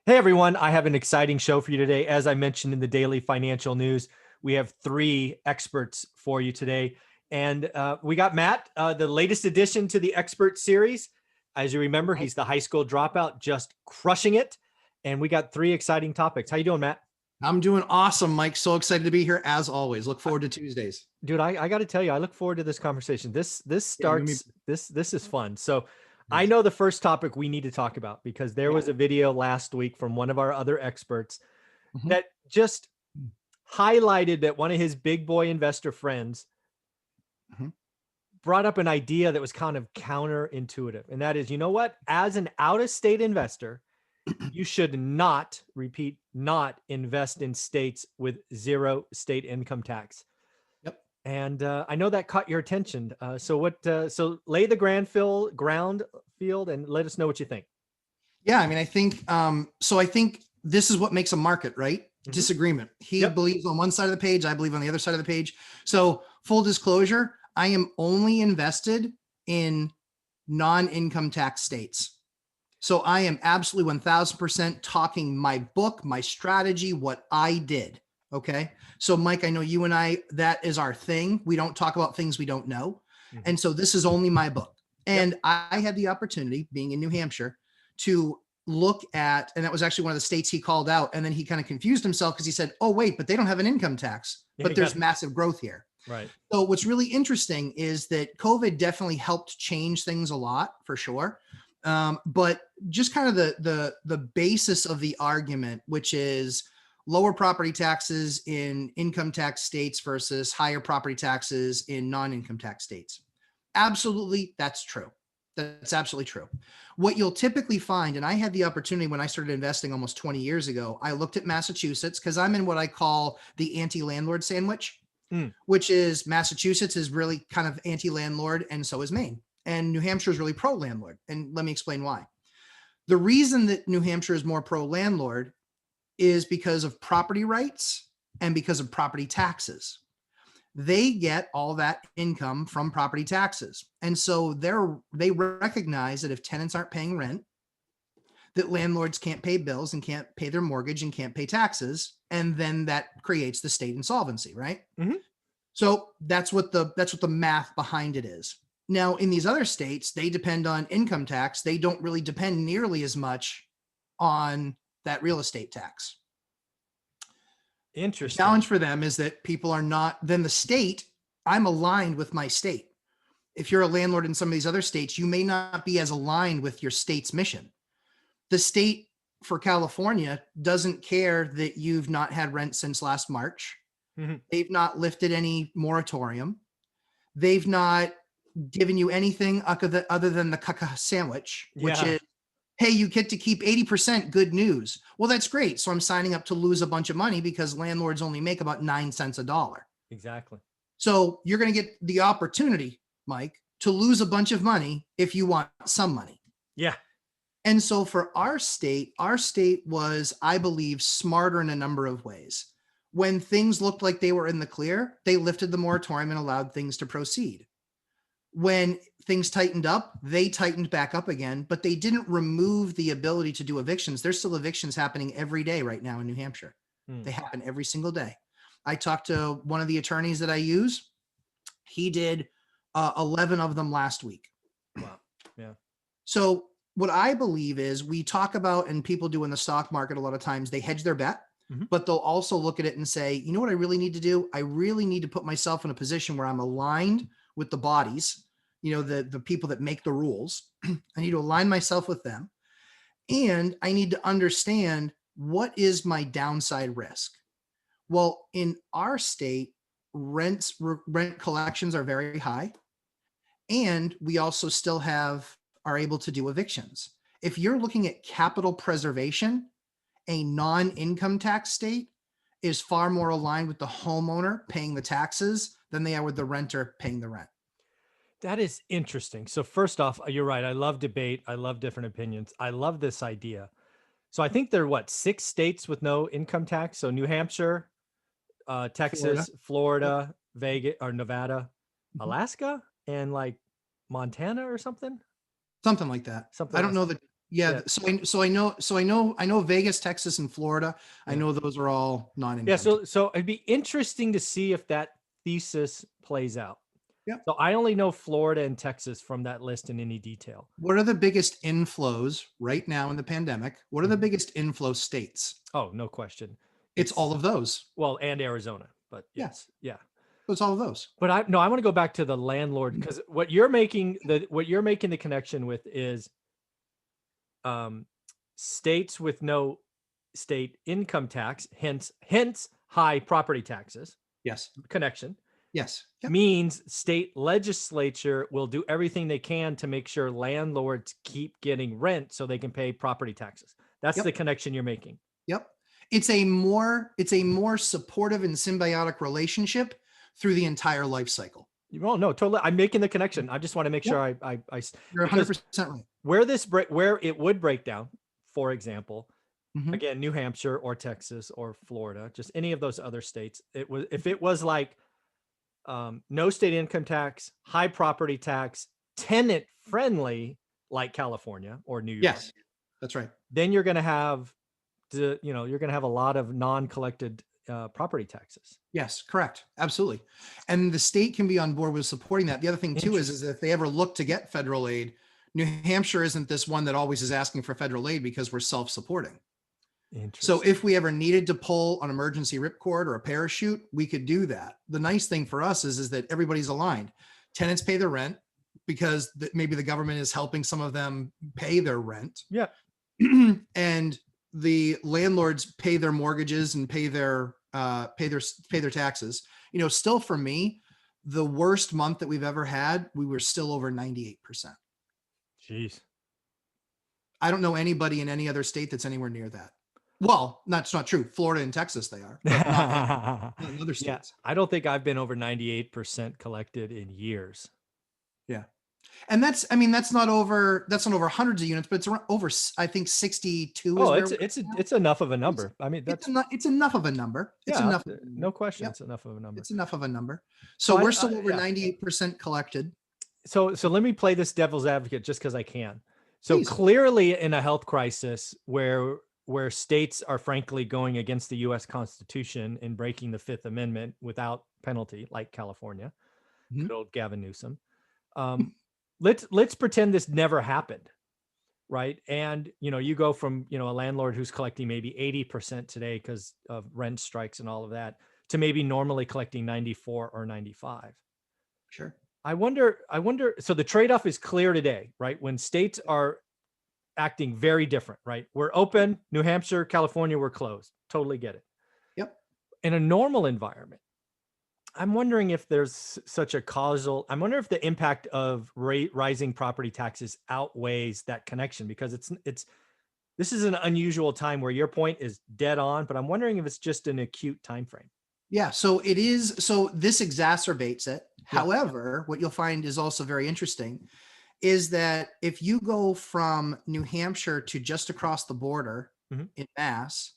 Hey everyone, I have an exciting show for you today. As I mentioned in the daily financial news, we have three experts for you today. And we got Matt, the latest addition to the expert series. As you remember, he's the high school dropout, just crushing it. And we got three exciting topics. How you doing, Matt? I'm doing awesome, Mike. So excited to be here as always. Look forward to Tuesdays. Dude, I got to tell you, I look forward to this conversation. This Yeah, this is fun. So I yes. know the first topic we need to talk about because there was a video last week from one of our other experts Mhm. that just highlighted that one of his big boy investor friends Mhm. brought up an idea that was kind of counterintuitive. And that is, you know what? As an out of state investor, you should not, repeat, not invest in states with zero state income tax. Yep. And I know that caught your attention. So lay the ground field and let us know what you think. Yeah, I mean, I think this is what makes a market, right? Mhm. Disagreement. He Yep. believes on one side of the page, I believe on the other side of the page. So, full disclosure, I am only invested in non-income tax states. So, I am absolutely 1000% talking my book, my strategy, what I did. Okay. So, Mike, I know you and I, that is our thing. We don't talk about things we don't know. Mhm. And so, this is only my book. Yep. And I had the opportunity, being in New Hampshire, to look at, and that was actually one of the states he called out. And then he kind of confused himself because he said, oh, wait, but they don't have an income tax, Yeah, but there's massive growth here. right. So what's really interesting is that COVID definitely helped change things a lot for sure. But just kind of the basis of the argument, which is lower property taxes in income tax states versus higher property taxes in non-income tax states. Absolutely, that's true. That's absolutely true. What you'll typically find, and I had the opportunity when I started investing almost 20 years ago, I looked at Massachusetts because I'm in what I call the anti-landlord sandwich, Mm. which is Massachusetts is really kind of anti-landlord, and so is Maine. And New Hampshire is really pro-landlord. And let me explain why. The reason that New Hampshire is more pro-landlord is because of property rights and because of property taxes. They get all that income from property taxes. And so they recognize that if tenants aren't paying rent, that landlords can't pay bills and can't pay their mortgage and can't pay taxes. And then that creates the state insolvency, right? Mhm. So that's what the math behind it is. Now, in these other states, they depend on income tax. They don't really depend nearly as much on that real estate tax. The Interesting. challenge for them is that people are not, then the state, I'm aligned with my state. If you're a landlord in some of these other states, you may not be as aligned with your state's mission. The state for California doesn't care that you've not had rent since last March. Mhm. They've not lifted any moratorium. They've not given you anything other than the caca sandwich, which Yeah, is, hey, you get to keep 80%, good news. Well, that's great. So I'm signing up to lose a bunch of money because landlords only make about 9 cents a dollar. exactly. So you're going to get the opportunity, Mike, to lose a bunch of money if you want some money. Yeah. And so for our state was, I believe, smarter in a number of ways. When things looked like they were in the clear, they lifted the moratorium and allowed things to proceed. When things tightened up, they tightened back up again, but they didn't remove the ability to do evictions. There's still evictions happening every day right now in New Hampshire. Mm. They happen every single day. I talked to one of the attorneys that I use. He did 11 of them last week. Wow. Yeah. So what I believe is we talk about, and people do in the stock market a lot of times, they hedge their bet, Mhm. but they'll also look at it and say, you know what I really need to do? I really need to put myself in a position where I'm aligned with the bodies, the people that make the rules. I need to align myself with them. And I need to understand, what is my downside risk? Well, in our state, rent collections are very high. And we also still are able to do evictions. If you're looking at capital preservation, a non-income tax state is far more aligned with the homeowner paying the taxes than they are with the renter paying the rent. That is interesting. So first off, you're right. I love debate. I love different opinions. I love this idea. So I think there are what, six states with no income tax? So New Hampshire, Florida. Texas, Yep. Florida, Vegas or Nevada, Mhm. Alaska, and like Montana or something. Something like that. Something I don't else. know that. Yeah. Yeah. So I know Vegas, Texas, and Florida. I Yeah. know those are all Yeah. non-income tax. So it'd be interesting to see if that thesis plays out. Yep. So I only know Florida and Texas from that list in any detail. What are the biggest inflows right now in the pandemic? What are the Mhm. biggest inflow states? Oh, no question. It's It's all of those. well, and Arizona, but Yeah. yes, yeah. So it's all of those. But I want to go back to the landlord because what you're making the connection with is um, states with no state income tax, hence high property taxes Yes. connection Yes. Yep. means state legislature will do everything they can to make sure landlords keep getting rent so they can pay property taxes. That's the Yep. connection you're making. Yep. It's a more supportive and symbiotic relationship through the entire life cycle. Oh no, totally. I'm making the connection. I just want to make sure Yep. You're because 100% right. where it would break down, for example, Mhm. again, New Hampshire or Texas or Florida, just any of those other states. It was if it was like no state income tax, high property tax, tenant friendly, like California or New York, Yes. That's right. then you're going to have you're going to have a lot of non-collected property taxes. Yes, correct. Absolutely. And the state can be on board with supporting that. The other thing too is Interesting. if they ever look to get federal aid, New Hampshire isn't this one that always is asking for federal aid because we're self-supporting. So Interesting. if we ever needed to pull an emergency ripcord or a parachute, we could do that. The nice thing for us is that everybody's aligned. Tenants pay their rent because maybe the government is helping some of them pay their rent. Yeah. And the landlords pay their mortgages and pay their taxes. Still for me, the worst month that we've ever had, we were still over 98%. Jeez. I don't know anybody in any other state that's anywhere near that. Well, that's not true. Florida and Texas, they are, but not in other Yeah. states. I don't think I've been over 98% collected in years. Yeah. And that's not over hundreds of units, but it's over, I think 62 is Oh, where it's enough of a number. I mean, that's it's enough of a number. It's yeah, enough of a number. no question. Yep. It's enough of a number. It's enough of a number. So So we're still over yeah. 98% collected. So let me play this devil's advocate just because I can. So Please. clearly in a health crisis where states are frankly going against the US Constitution and breaking the Fifth Amendment without penalty, like California, Mhm. good old Gavin Newsom. Let's pretend this never happened, right? And you go from a landlord who's collecting maybe 80% today because of rent strikes and all of that to maybe normally collecting 94 or 95. Sure. I wonder, so the trade-off is clear today, right? When states are acting very different, right? We're open, New Hampshire, California, we're closed. Totally get it. Yep. In a normal environment, I'm wondering if there's such a causal, I'm wondering if the impact of rising property taxes outweighs that connection because this is an unusual time where your point is dead on, but I'm wondering if it's just an acute time frame. Yeah. So it is. So this exacerbates it. Yeah. However, what you'll find is also very interesting is that if you go from New Hampshire to just across the border Mhm. in Mass,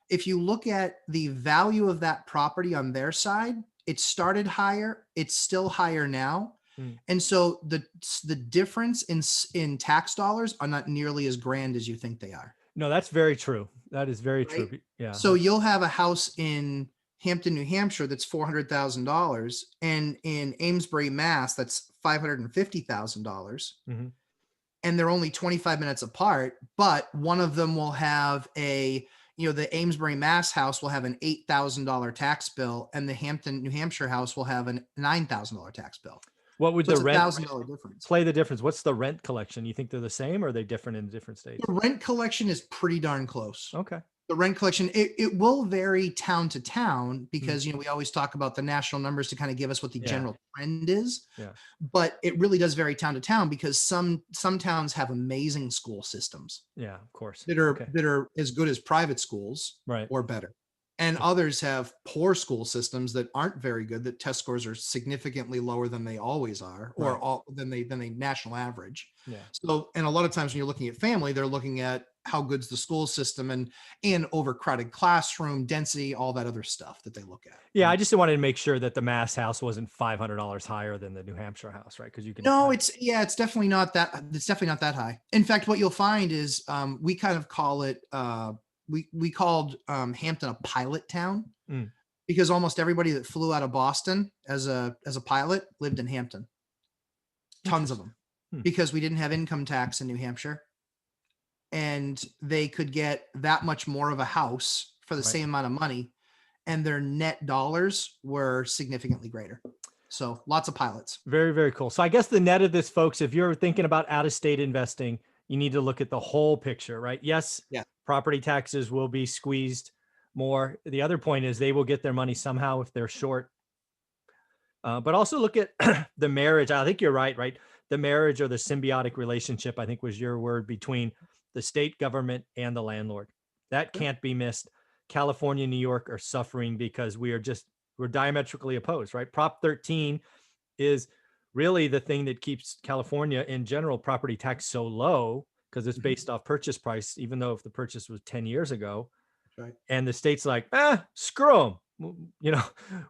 if you look at the value of that property on their side, it started higher. It's still higher now. Mm. And so the difference in tax dollars are not nearly as grand as you think they are. No, that's very true. That is very true. Right? Yeah. So you'll have a house in Hampton, New Hampshire that's $400,000, and in Amesbury, Mass, that's $550,000. Mhm. And they're only 25 minutes apart, but one of them will have the Amesbury, Mass house will have an $8,000 tax bill, and the Hampton, New Hampshire house will have a $9,000 tax bill. What would So the it's rent $1,000 difference. play the difference? What's the rent collection? You think they're the same or are they different in different states? The rent collection is pretty darn close. Okay. The rent collection, it will vary town to town because we always talk about the national numbers to kind of give us what the general trend is. Yeah. But it really does vary town to town because some towns have amazing school systems Yeah, of course. that are Okay. that are as good as private schools Right. or better. And others have poor school systems that aren't very good, that test scores are significantly lower than they always are, or Right. than the national average. Yeah. So, and a lot of times when you're looking at family, they're looking at how good's the school system and overcrowded classroom density, all that other stuff that they look at. Yeah, I just wanted to make sure that the Mass house wasn't $500 higher than the New Hampshire house, right? Because you can. No, it's definitely not that. It's definitely not that high. In fact, what you'll find is we kind of call it we called Hampton a pilot town Mm. because almost everybody that flew out of Boston as a pilot lived in Hampton. Tons of them, because we didn't have income tax in New Hampshire, and they could get that much more of a house for the same amount of money, and their net dollars were significantly greater. So lots of pilots. Very, very cool. So I guess the net of this, folks, if you're thinking about out-of-state investing, you need to look at the whole picture, right? Yes, property taxes will be squeezed more. The other point is they will get their money somehow if they're short. But also look at the marriage. I think you're right? The marriage, or the symbiotic relationship, I think was your word, between the state government and the landlord. That can't be missed. California, New York are suffering because we're diametrically opposed, right? Prop 13 is really the thing that keeps California in general property tax so low, because it's based off purchase price, even though if the purchase was 10 years ago. Right. And the state's like, screw them.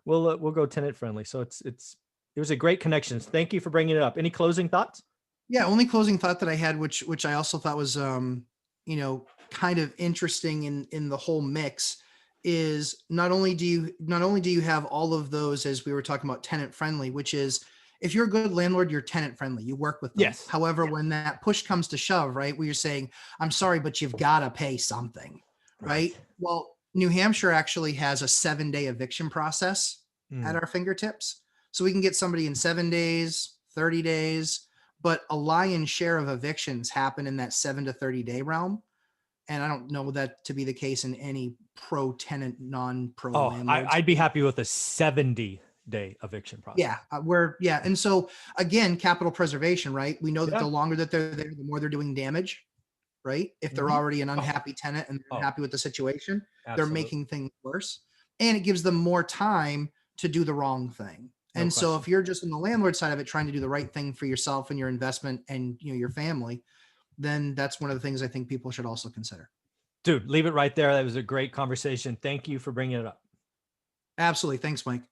We'll go tenant friendly. So it was a great connection. Thank you for bringing it up. Any closing thoughts? Yeah, only closing thought that I had, which I also thought was kind of interesting in the whole mix, is not only do you have all of those, as we were talking about, tenant friendly, which is, if you're a good landlord, you're tenant friendly, you work with them. Yes. However, when that push comes to shove, right, where you're saying, I'm sorry, but you've got to pay something, right? Well, New Hampshire actually has a 7-day eviction process at our fingertips. So we can get somebody in 7 days, 30 days, but a lion's share of evictions happen in that 7 to 30 day realm. And I don't know that to be the case in any pro tenant, non-pro landlords. I'd be happy with a 70-day eviction process. Yeah. And so again, capital preservation, right? We know that the longer that they're there, the more they're doing damage, right? If they're already an unhappy tenant and they're unhappy with the situation, they're making things worse. And it gives them more time to do the wrong thing. And so if you're just on the landlord side of it, trying to do the right thing for yourself and your investment and your family, then that's one of the things I think people should also consider. Dude, leave it right there. That was a great conversation. Thank you for bringing it up. Absolutely. Thanks, Mike.